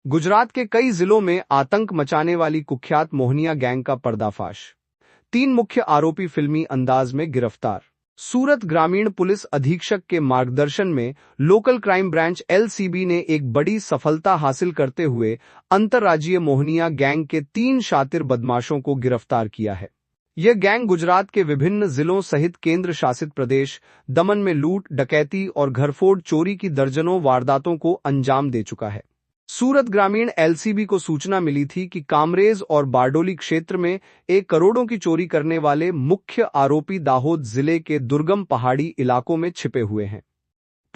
गुजरात के कई जिलों में आतंक मचाने वाली कुख्यात मोहनिया गैंग का पर्दाफाश। 3 मुख्य आरोपी फिल्मी अंदाज में गिरफ्तार। सूरत ग्रामीण पुलिस अधीक्षक के मार्गदर्शन में लोकल क्राइम ब्रांच एलसीबी ने एक बड़ी सफलता हासिल करते हुए अंतर्राज्यीय मोहनिया गैंग के 3 शातिर बदमाशों को गिरफ्तार किया है। यह गैंग गुजरात के विभिन्न जिलों सहित केंद्र शासित प्रदेश दमन में लूट, डकैती और घरफोड़ चोरी की दर्जनों वारदातों को अंजाम दे चुका है। सूरत ग्रामीण एलसीबी को सूचना मिली थी कि कामरेज और बारडोली क्षेत्र में 1 करोड़ों की चोरी करने वाले मुख्य आरोपी दाहोद जिले के दुर्गम पहाड़ी इलाकों में छिपे हुए हैं।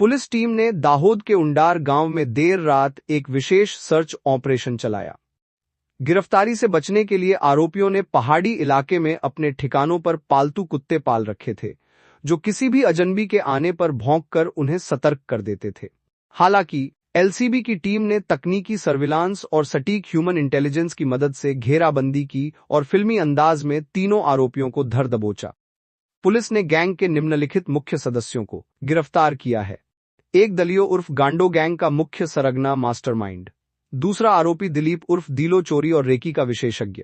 पुलिस टीम ने दाहोद के उंडार गांव में देर रात एक विशेष सर्च ऑपरेशन चलाया। गिरफ्तारी से बचने के लिए आरोपियों ने पहाड़ी इलाके में अपने ठिकानों पर पालतू कुत्ते पाल रखे थे, जो किसी भी अजनबी के आने पर भौंककर उन्हें सतर्क कर देते थे। हालांकि एलसीबी की टीम ने तकनीकी सर्विलांस और सटीक ह्यूमन इंटेलिजेंस की मदद से घेराबंदी की और फिल्मी अंदाज में तीनों आरोपियों को धर दबोचा। पुलिस ने गैंग के निम्नलिखित मुख्य सदस्यों को गिरफ्तार किया है। 1 दलियो उर्फ गांडो गैंग का मुख्य सरगना मास्टरमाइंड। दूसरा आरोपी दिलीप उर्फ दीलो चोरी और रेकी का विशेषज्ञ।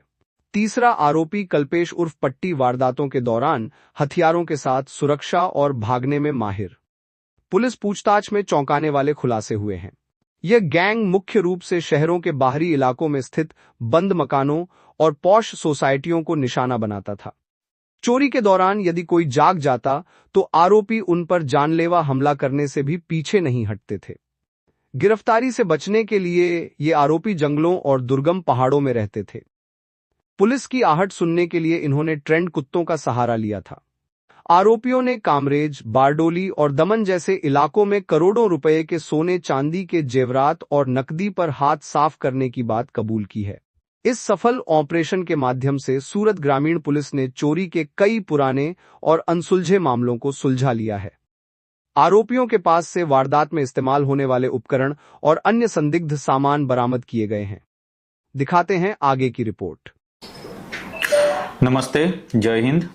तीसरा आरोपी कल्पेश उर्फ पट्टी वारदातों के दौरान हथियारों के साथ सुरक्षा और भागने में माहिर। पुलिस पूछताछ में चौंकाने वाले खुलासे हुए हैं। यह गैंग मुख्य रूप से शहरों के बाहरी इलाकों में स्थित बंद मकानों और पॉश सोसाइटियों को निशाना बनाता था। चोरी के दौरान यदि कोई जाग जाता तो आरोपी उन पर जानलेवा हमला करने से भी पीछे नहीं हटते थे। गिरफ्तारी से बचने के लिए ये आरोपी जंगलों और दुर्गम पहाड़ों में रहते थे। पुलिस की आहट सुनने के लिए इन्होंने ट्रेंड कुत्तों का सहारा लिया था। आरोपियों ने कामरेज, बारडोली और दमन जैसे इलाकों में करोड़ों रुपए के सोने चांदी के जेवरात और नकदी पर हाथ साफ करने की बात कबूल की है। इस सफल ऑपरेशन के माध्यम से सूरत ग्रामीण पुलिस ने चोरी के कई पुराने और अनसुलझे मामलों को सुलझा लिया है। आरोपियों के पास से वारदात में इस्तेमाल होने वाले उपकरण और अन्य संदिग्ध सामान बरामद किए गए हैं। दिखाते हैं आगे की रिपोर्ट। नमस्ते, जय हिंद।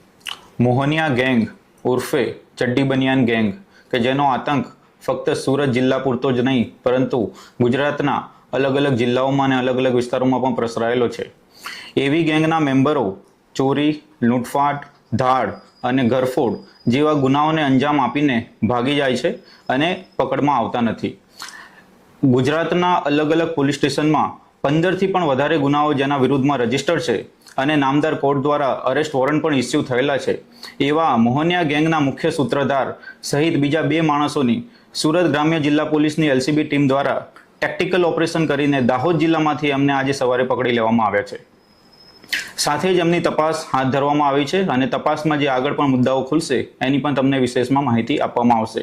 मोहनिया गैंग ઉર્ફે ચડ્ડી બનિયાન ગેંગ કે જેનો આતંક ફક્ત સુરત જિલ્લા પૂરતો જ નહીં પરંતુ ગુજરાતના અલગ અલગ જિલ્લાઓમાં અને અલગ અલગ વિસ્તારોમાં પણ પ્રસરાયેલો છે। એવી ગેંગના મેમ્બરો ચોરી, લૂંટફાટ, ધાડ અને ઘરફોડ જેવા ગુનાઓને અંજામ આપીને ભાગી જાય છે અને પકડમાં આવતા નથી। ગુજરાતના અલગ અલગ પોલીસ સ્ટેશનમાં 15થી પણ વધારે ગુનાઓ જેના વિરુદ્ધમાં રજીસ્ટર્ડ છે અને નામદાર કોર્ટ દ્વારા અરેસ્ટ વોરંટ પણ ઇસ્યુ થયેલા છે। એવા મોહનિયા ગેંગના મુખ્ય સૂત્રધાર સહિત બીજા 2 માણસોની સુરત ગ્રામ્ય જિલ્લા પોલીસની એલસીબી ટીમ દ્વારા ટેક્ટિકલ ઓપરેશન કરીને દાહોદ જિલ્લામાંથી એમને આજે સવારે પકડી લેવામાં આવ્યા છે। સાથે જ એમની તપાસ હાથ ધરવામાં આવી છે અને તપાસમાં જે આગળ પણ મુદ્દાઓ ખુલશે એની પણ તમને વિશેષમાં માહિતી આપવામાં આવશે।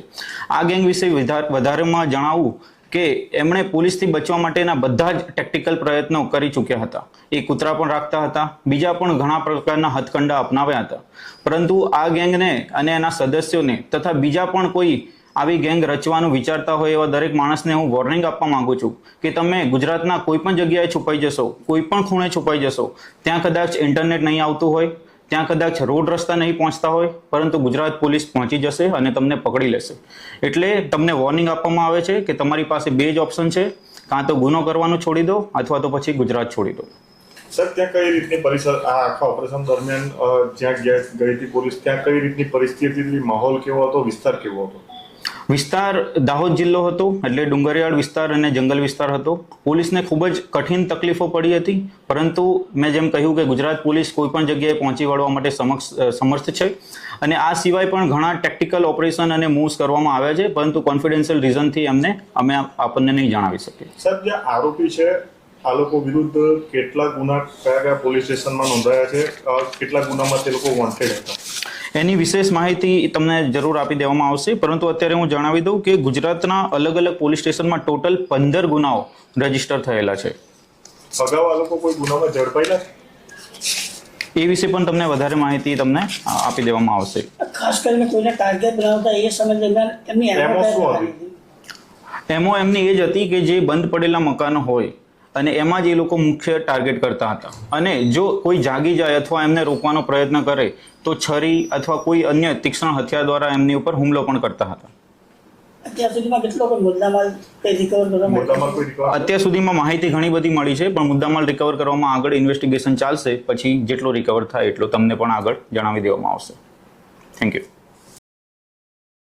આ ગેંગ વિશે વધારેમાં જણાવું કે એમણે પોલીસથી બચવા માટેના બધા જ ટેક્ટિકલ પ્રયત્નો કરી ચૂક્યા હતા। એ કૂતરા પણ રાખતા હતા, બીજા પણ ઘણા પ્રકારના હથકંડા અપનાવ્યા હતા, પરંતુ આ ગેંગને અને એના સદસ્યોને તથા બીજા પણ કોઈ આવી ગેંગ રચવાનું વિચારતા હોય એવા દરેક માણસને હું વોર્નિંગ આપવા માંગુ છું કે તમે ગુજરાતના કોઈ પણ જગ્યાએ છુપાઈ જશો, કોઈ પણ ખૂણે છુપાઈ જશો, ત્યાં કદાચ ઇન્ટરનેટ નહીં આવતું હોય, ત્યાં કદાચ રોડ રસ્તા નહીં પહોંચતા હોય, પરંતુ ગુજરાત પોલીસ પહોંચી જશે અને તમને પકડી લેશે। એટલે તમને વોર્નિંગ આપવામાં આવે છે કે તમારી પાસે 2 જ ઓપ્શન છે, કાં તો ગુનો કરવાનું છોડી દો અથવા તો પછી ગુજરાત છોડી દો। સર, ત્યાં કઈ રીતની પરિસ્થિતિ આ આખા ઓપરેશન દરમિયાન જ્યાં ગઈ હતી પોલીસ, ત્યાં કઈ રીતની પરિસ્થિતિ, માહોલ કેવો હતો, વિસ્તાર કેવો હતો? વિસ્તાર દાહોદ જિલ્લો હતો એટલે ડુંગરિયાળ વિસ્તાર અને જંગલ વિસ્તાર હતો। પોલીસને ખૂબ જ કઠિન તકલીફો પડી હતી, પરંતુ મેં જેમ કહ્યું કે ગુજરાત પોલીસ કોઈ પણ જગ્યાએ પહોંચી વળવા માટે સમર્થ છે અને આ સિવાય પણ ઘણા ટેક્ટિકલ ઓપરેશન અને મૂવ્સ કરવામાં આવ્યા છે, પરંતુ કોન્ફિડન્શિયલ રીઝનથી અમે આપણને નહીં જણાવી શકીએ। સર, જે આરોપી છે આ લોકો વિરુદ્ધ કેટલા ગુના કયા પોલીસ સ્ટેશનમાં નોંધાયા છે, કેટલા ગુનામાં તે લોકો વોન્ટેડ હતા? એની વિશેષ માહિતી તમને જરૂર આપી દેવામાં આવશે, પરંતુ અત્યારે હું જણાવી દઉં કે ગુજરાતના અલગ અલગ પોલીસ સ્ટેશનમાં ટોટલ 15 ગુનાઓ રજીસ્ટર થયેલા છે। અગાઉ આ લોકો કોઈ ગુનામાં ઝડપાયેલા છે? એ વિશે પણ તમને વધારે માહિતી તમને આપી દેવામાં આવશે। ખાસ કરીને કોઈને ટાર્ગેટ બનાવતા એ સમય દરમિયાન એમની એમો એમની એ જ હતી કે જે બંધ પડેલા મકાનો હોય અને એમાં જ એ લોકો મુખ્ય ટાર્ગેટ કરતા હતા અને જો કોઈ જાગી જાય અથવા એમને રોકવાનો પ્રયત્ન કરે તો છરી અથવા કોઈ અન્ય તીક્ષ્ણ હથિયાર દ્વારા એમની ઉપર હુમલો પણ કરતા હતા। અત્યાર સુધીમાં કેટલો કોઈ મુદ્દામાલ કઈ રિકવર કરવામાં મુદ્દામાં કોઈ રિકવર અત્યાર સુધીમાં માહિતી ઘણી બધી મળી છે, પણ મુદ્દામાલ રિકવર કરવામાં આગળ ઇન્વેસ્ટિગેશન ચાલશે. પછી જેટલો રિકવર થાય એટલો તમને પણ આગળ જણાવી દેવામાં આવશે. Thank you.